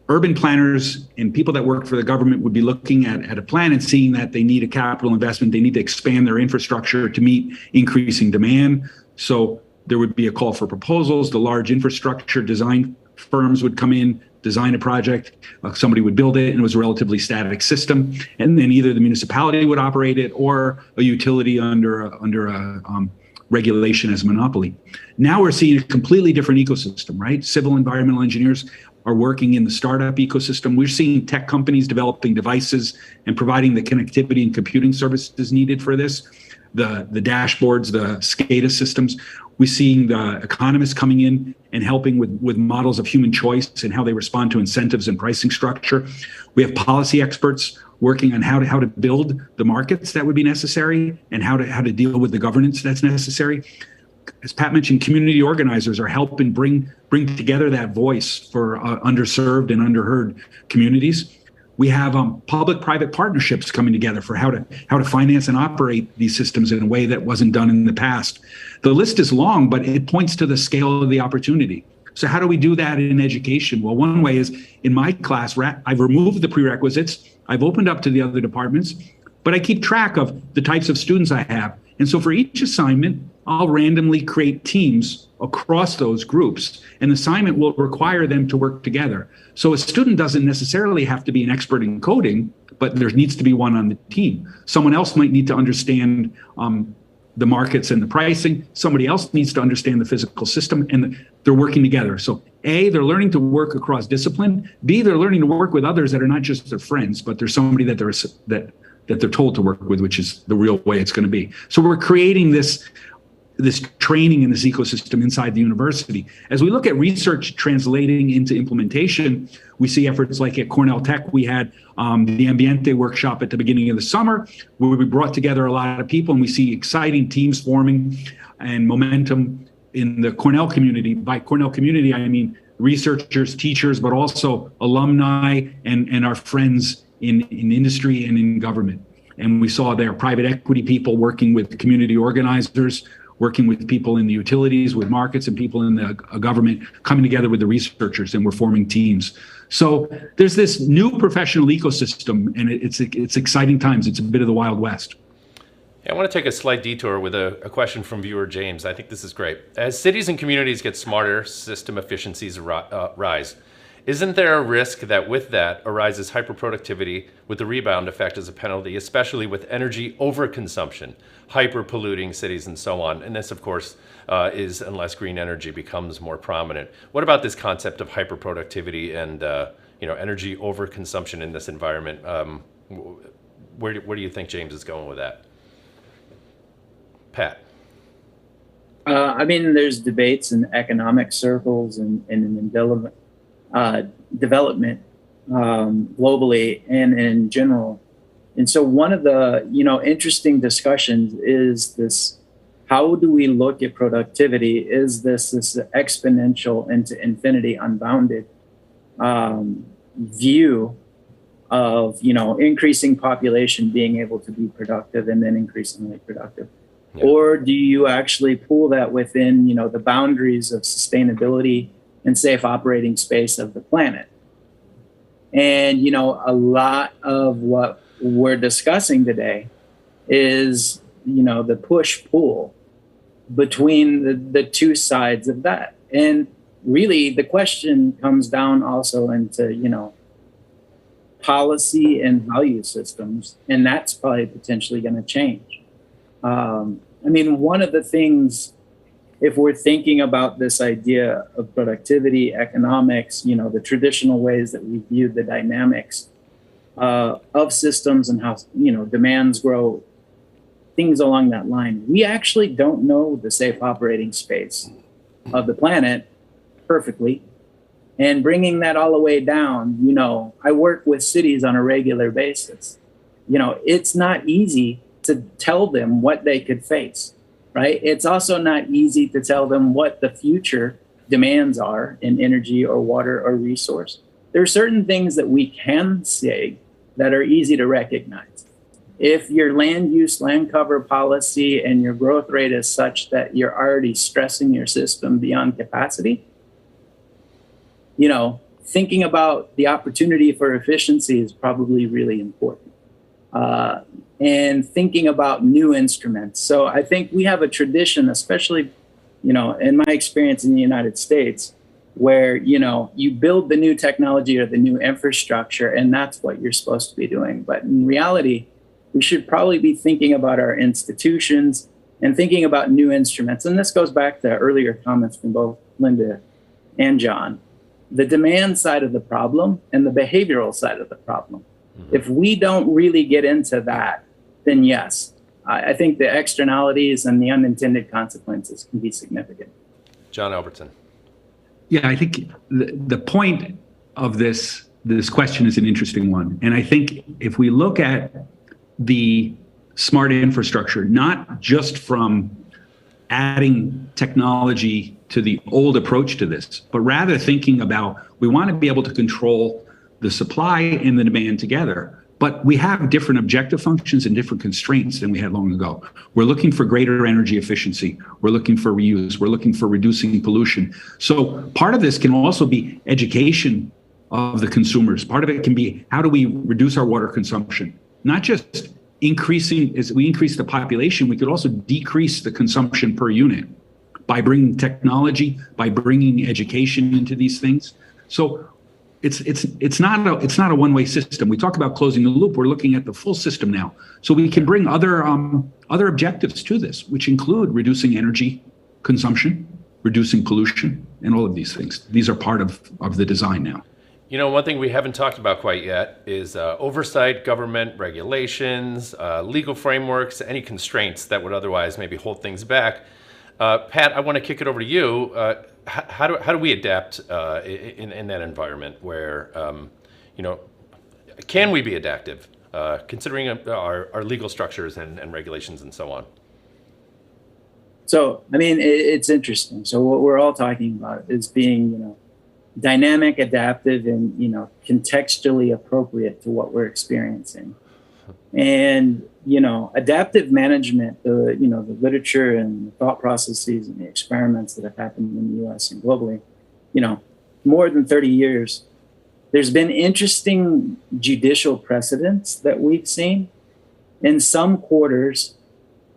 Speaker 2: urban planners and people that work for the government would be looking at a plan and seeing that they need a capital investment. They need to expand their infrastructure to meet increasing demand. So there would be a call for proposals. The large infrastructure design firms would come in, design a project. Somebody would build it, and it was a relatively static system. And then either the municipality would operate it or a utility under a regulation as a monopoly. Now we're seeing a completely different ecosystem, right? Civil environmental engineers are working in the startup ecosystem. We're seeing tech companies developing devices and providing the connectivity and computing services needed for this, the dashboards, the SCADA systems. We're seeing the economists coming in and helping with models of human choice and how they respond to incentives and pricing structure. We have policy experts working on how to build the markets that would be necessary and how to deal with the governance that's necessary. As Pat mentioned, community organizers are helping bring together that voice for underserved and underheard communities. We have public-private partnerships coming together for how to finance and operate these systems in a way that wasn't done in the past. The list is long, but it points to the scale of the opportunity. So how do we do that in education? Well, one way is in my class, I've removed the prerequisites. I've opened up to the other departments, but I keep track of the types of students I have. And so for each assignment, I'll randomly create teams across those groups. An assignment will require them to work together. So a student doesn't necessarily have to be an expert in coding, but there needs to be one on the team. Someone else might need to understand the markets and the pricing. Somebody else needs to understand the physical system, and they're working together. So A, they're learning to work across discipline. B, they're learning to work with others that are not just their friends, but they're somebody that they're told to work with, which is the real way it's going to be. So we're creating this training in this ecosystem inside the university. As we look at research translating into implementation, we see efforts like at Cornell Tech. We had the Ambiente workshop at the beginning of the summer, where we brought together a lot of people, and we see exciting teams forming and momentum in the Cornell community. By Cornell community, I mean researchers, teachers, but also alumni and our friends in industry and in government. And we saw there private equity people working with community organizers, working with people in the utilities, with markets, and people in the government coming together with the researchers, and we're forming teams. So there's this new professional ecosystem, and it's exciting times. It's a bit of the Wild West.
Speaker 1: I want to take a slight detour with a question from viewer James. I think this is great. As cities and communities get smarter, system efficiencies rise. Isn't there a risk that with that arises hyperproductivity with the rebound effect as a penalty, especially with energy overconsumption, hyperpolluting cities and so on? And this, of course, is unless green energy becomes more prominent. What about this concept of hyperproductivity and energy overconsumption in this environment? Where do you think James is going with that? Pat.
Speaker 3: There's debates in economic circles and in development globally and in general. And so one of the interesting discussions is this: how do we look at productivity? Is this exponential into infinity, unbounded view of increasing population being able to be productive and then increasingly productive? Yeah. Or do you actually pull that within the boundaries of sustainability and safe operating space of the planet? And a lot of what we're discussing today is the push-pull between the two sides of that. And really the question comes down also into policy and value systems, and that's probably potentially going to change. One of the things, if we're thinking about this idea of productivity, economics, the traditional ways that we view the dynamics of systems and how, demands grow, things along that line, we actually don't know the safe operating space of the planet perfectly. And bringing that all the way down, I work with cities on a regular basis. It's not easy to tell them what they could face, right? It's also not easy to tell them what the future demands are in energy or water or resource. There are certain things that we can say that are easy to recognize. If your land use, land cover policy and your growth rate is such that you're already stressing your system beyond capacity, thinking about the opportunity for efficiency is probably really important. And thinking about new instruments. So I think we have a tradition, especially, in my experience in the United States, where, you build the new technology or the new infrastructure, and that's what you're supposed to be doing. But in reality, we should probably be thinking about our institutions and thinking about new instruments. And this goes back to earlier comments from both Linda and John. The demand side of the problem and the behavioral side of the problem. Mm-hmm. If we don't really get into that, then yes, I think the externalities and the unintended consequences can be significant.
Speaker 1: John Albertson.
Speaker 2: Yeah, I think the point of this question is an interesting one. And I think if we look at the smart infrastructure, not just from adding technology to the old approach to this, but rather thinking about, we want to be able to control the supply and the demand together. But we have different objective functions and different constraints than we had long ago. We're looking for greater energy efficiency. We're looking for reuse. We're looking for reducing pollution. So part of this can also be education of the consumers. Part of it can be, how do we reduce our water consumption? Not just increasing, as we increase the population, we could also decrease the consumption per unit by bringing technology, by bringing education into these things. So it's not a one-way system. We talk about closing the loop. We're looking at the full system now. So we can bring other objectives to this, which include reducing energy consumption, reducing pollution, and all of these things. These are part of the design now.
Speaker 1: One thing we haven't talked about quite yet is oversight, government regulations, legal frameworks, any constraints that would otherwise maybe hold things back. Pat, I want to kick it over to you. How do we adapt in that environment where, can we be adaptive, considering our legal structures and regulations and so on?
Speaker 3: So, it's interesting. So what we're all talking about is being, dynamic, adaptive, and contextually appropriate to what we're experiencing. And adaptive management, the literature and the thought processes and the experiments that have happened in the U.S. and globally, more than 30 years, there's been interesting judicial precedents that we've seen in some quarters.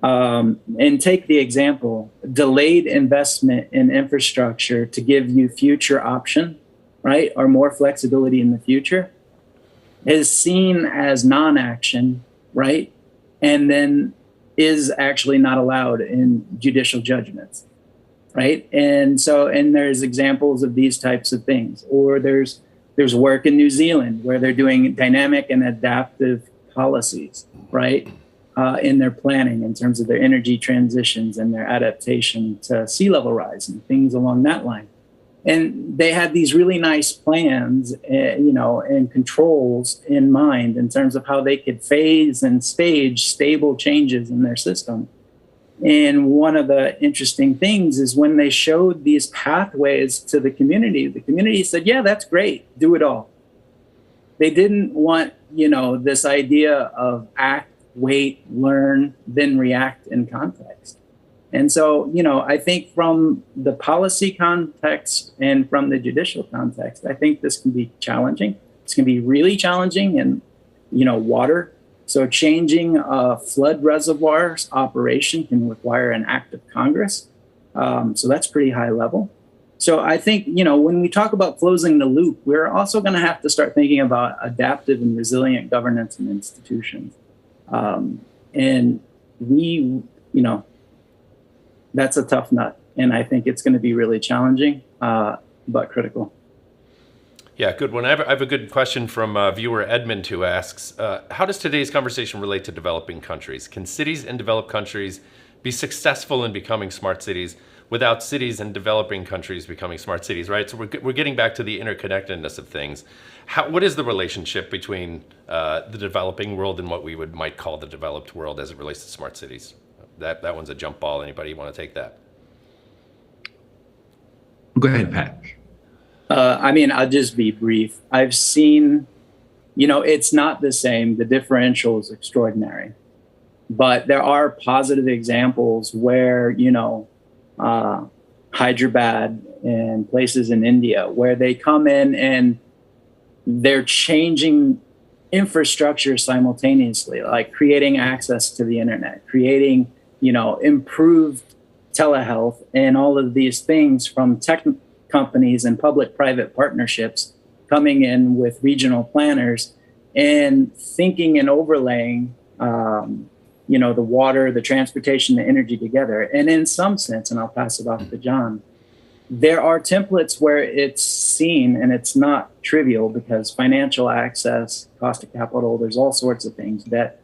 Speaker 3: And take the example, delayed investment in infrastructure to give you future option, right, or more flexibility in the future, is seen as non-action, right, and then is actually not allowed in judicial judgments, right? And there's examples of these types of things. Or there's work in New Zealand where they're doing dynamic and adaptive policies, right? In their planning in terms of their energy transitions and their adaptation to sea level rise and things along that line. And they had these really nice plans, and controls in mind in terms of how they could phase and stage stable changes in their system. And one of the interesting things is when they showed these pathways to the community said, yeah, that's great, do it all. They didn't want, this idea of act, wait, learn, then react in context. And so, I think from the policy context and from the judicial context, I think this can be challenging. It's going to be really challenging in, water. So changing a flood reservoirs operation can require an act of Congress. So that's pretty high level. So I think, when we talk about closing the loop, we're also going to have to start thinking about adaptive and resilient governance and institutions. And we, that's a tough nut. And I think it's going to be really challenging, but critical.
Speaker 1: Yeah, good one. I have a good question from viewer Edmund, who asks, how does today's conversation relate to developing countries? Can cities in developed countries be successful in becoming smart cities without cities in developing countries becoming smart cities, right? So we're getting back to the interconnectedness of things. What is the relationship between the developing world and what we might call the developed world as it relates to smart cities? That one's a jump ball. Anybody want to take that?
Speaker 2: Go ahead, Pat.
Speaker 3: I'll just be brief. I've seen, it's not the same. The differential is extraordinary. But there are positive examples where, Hyderabad and places in India where they come in and they're changing infrastructure simultaneously, like creating access to the internet, creating, improved telehealth and all of these things from tech companies and public-private partnerships coming in with regional planners and thinking and overlaying, the water, the transportation, the energy together. And in some sense, and I'll pass it off to John, there are templates where it's seen, and it's not trivial because financial access, cost of capital, there's all sorts of things that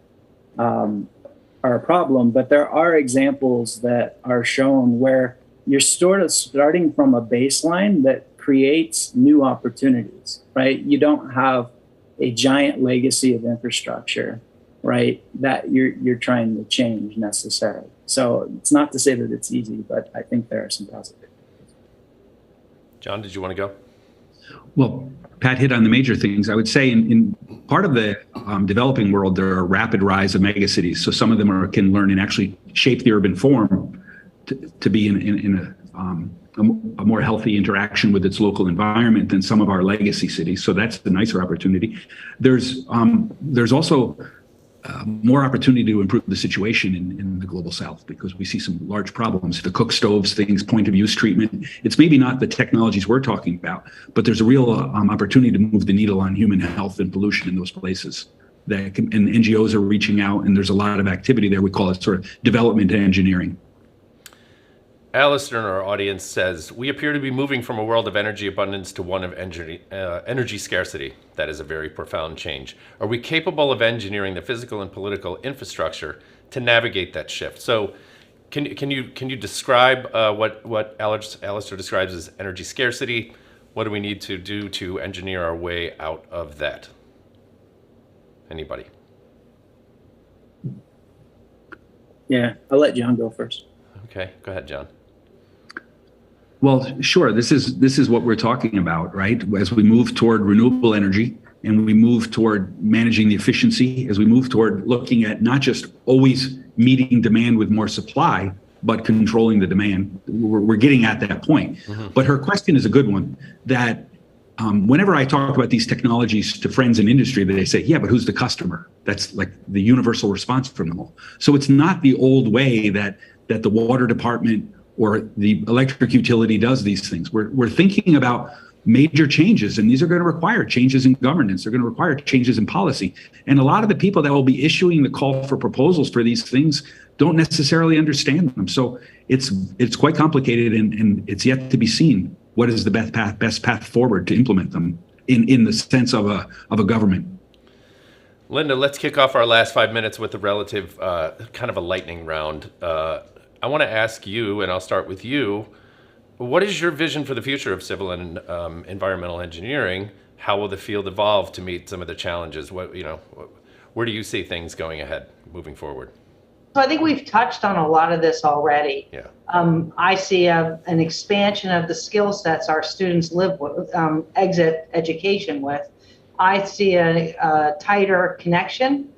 Speaker 3: are a problem. But there are examples that are shown where you're sort of starting from a baseline that creates new opportunities, right? You don't have a giant legacy of infrastructure, right, that you're trying to change necessarily. So it's not to say that it's easy, but I think there are some positives.
Speaker 1: John, did you want to go?
Speaker 2: Well, Pat hit on the major things. I would say in part of the developing world, there are a rapid rise of megacities. So some of them can learn and actually shape the urban form to be in a more healthy interaction with its local environment than some of our legacy cities. So that's the nicer opportunity. There's also more opportunity to improve the situation in the global south because we see some large problems. The cook stoves, things, point of use treatment. It's maybe not the technologies we're talking about, but there's a real opportunity to move the needle on human health and pollution in those places. And NGOs are reaching out, and there's a lot of activity there. We call it sort of development engineering.
Speaker 1: Alistair in our audience says, we appear to be moving from a world of energy abundance to one of energy scarcity. That is a very profound change. Are we capable of engineering the physical and political infrastructure to navigate that shift? So can you describe what Alistair describes as energy scarcity? What do we need to do to engineer our way out of that? Anybody?
Speaker 3: Yeah, I'll let John go first.
Speaker 1: Okay, go ahead, John.
Speaker 2: Well, sure. This is what we're talking about, right? As we move toward renewable energy and we move toward managing the efficiency, as we move toward looking at not just always meeting demand with more supply, but controlling the demand, we're getting at that point. Mm-hmm. But her question is a good one. That whenever I talk about these technologies to friends in industry, they say, "Yeah, but who's the customer?" That's like the universal response from them all. So it's not the old way that the water department or the electric utility does these things. We're thinking about major changes, and these are going to require changes in governance. They're going to require changes in policy. And a lot of the people that will be issuing the call for proposals for these things don't necessarily understand them. So it's quite complicated, and it's yet to be seen what is the best path forward to implement them in the sense of a government.
Speaker 1: Linda, let's kick off our last 5 minutes with a relative kind of a lightning round. I want to ask you, and I'll start with you, what is your vision for the future of civil and environmental engineering? How will the field evolve to meet some of the challenges? Where do you see things going ahead, moving forward?
Speaker 4: So I think we've touched on a lot of this already.
Speaker 1: Yeah.
Speaker 4: I see an expansion of the skill sets our students live with, exit education with. I see a tighter connection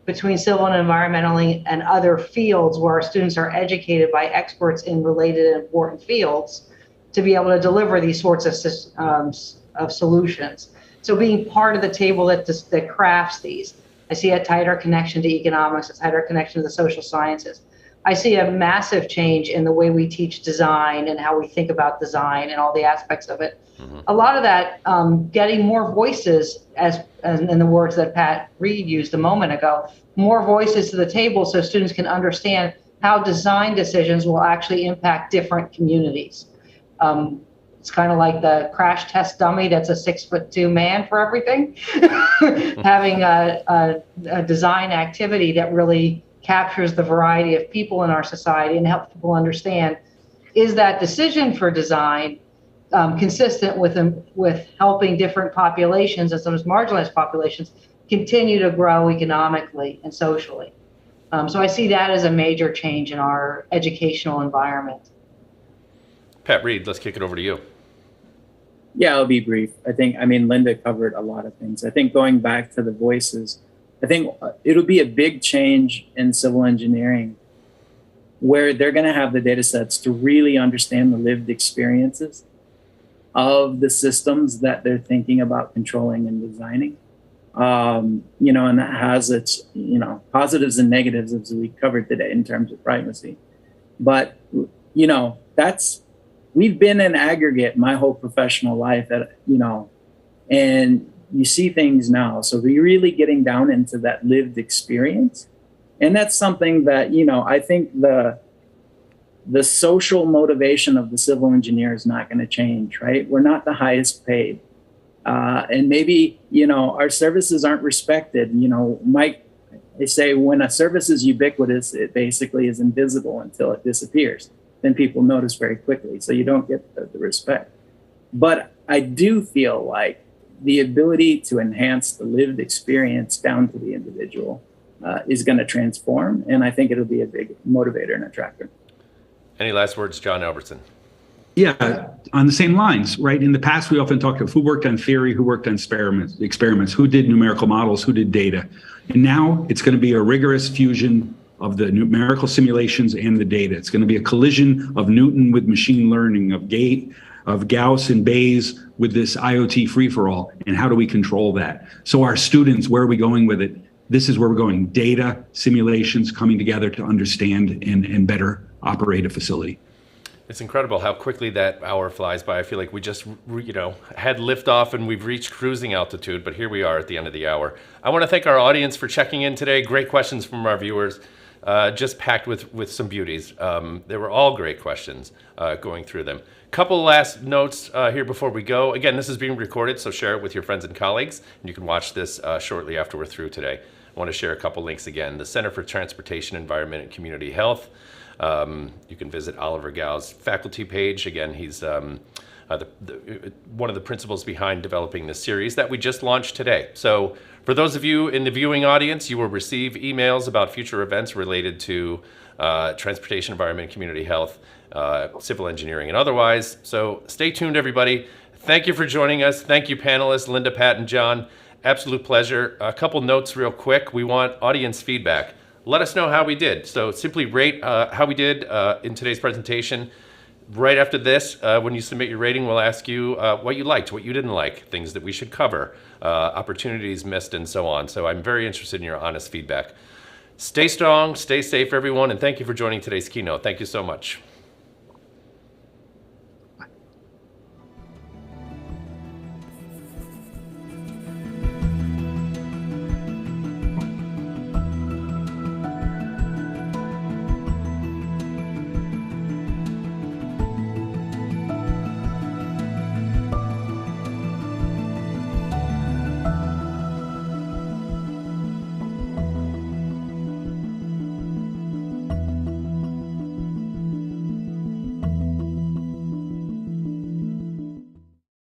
Speaker 4: between civil and environmental and other fields where our students are educated by experts in related and important fields to be able to deliver these sorts of solutions. So being part of the table that crafts these. I see a tighter connection to economics, a tighter connection to the social sciences. I see a massive change in the way we teach design and how we think about design and all the aspects of it. Mm-hmm. A lot of that getting more voices, as in the words that Pat Reed used a moment ago, more voices to the table so students can understand how design decisions will actually impact different communities. It's kind of like the crash test dummy that's a 6'2" man for everything. Having a design activity that really captures the variety of people in our society and helps people understand, is that decision for design consistent with helping different populations and sometimes marginalized populations continue to grow economically and socially. So I see that as a major change in our educational environment.
Speaker 1: Pat Reed, let's kick it over to you.
Speaker 3: Yeah, I'll be brief. Linda covered a lot of things. I think going back to the voices, I think it'll be a big change in civil engineering where they're going to have the data sets to really understand the lived experiences of the systems that they're thinking about controlling and designing. And that has its, positives and negatives as we covered today in terms of privacy. But, we've been in aggregate my whole professional life and you see things now. So we're really getting down into that lived experience. And that's something that, I think the social motivation of the civil engineer is not going to change, right? We're not the highest paid. And maybe, our services aren't respected. Mike, they say when a service is ubiquitous, it basically is invisible until it disappears. Then people notice very quickly. So you don't get the respect. But I do feel like the ability to enhance the lived experience down to the individual is going to transform. And I think it'll be a big motivator and attractor.
Speaker 1: Any last words, John Albertson?
Speaker 2: Yeah, on the same lines, right? In the past, we often talked of who worked on theory, who worked on experiments, who did numerical models, who did data. And now it's going to be a rigorous fusion of the numerical simulations and the data. It's going to be a collision of Newton with machine learning, of Gauss and Bayes with this IoT free-for-all. And how do we control that? So our students, where are we going with it? This is where we're going. Data, simulations coming together to understand and better operate a facility.
Speaker 1: It's incredible how quickly that hour flies by. I feel like we just, had liftoff and we've reached cruising altitude, but here we are at the end of the hour. I want to thank our audience for checking in today. Great questions from our viewers, just packed with some beauties. They were all great questions going through them. Couple last notes here before we go. Again, this is being recorded, so share it with your friends and colleagues, and you can watch this shortly after we're through today. I want to share a couple links again. The Center for Transportation, Environment, and Community Health. You can visit Oliver Gao's faculty page. Again, he's one of the principles behind developing this series that we just launched today. So for those of you in the viewing audience, you will receive emails about future events related to transportation, environment, community health, civil engineering, and otherwise. So stay tuned, everybody. Thank you for joining us. Thank you, panelists, Linda, Pat, and John. Absolute pleasure. A couple notes real quick. We want audience feedback. Let us know how we did. So simply rate how we did in today's presentation. Right after this, when you submit your rating, we'll ask you what you liked, what you didn't like, things that we should cover, opportunities missed, and so on. So I'm very interested in your honest feedback. Stay strong, stay safe, everyone, and thank you for joining today's keynote. Thank you so much.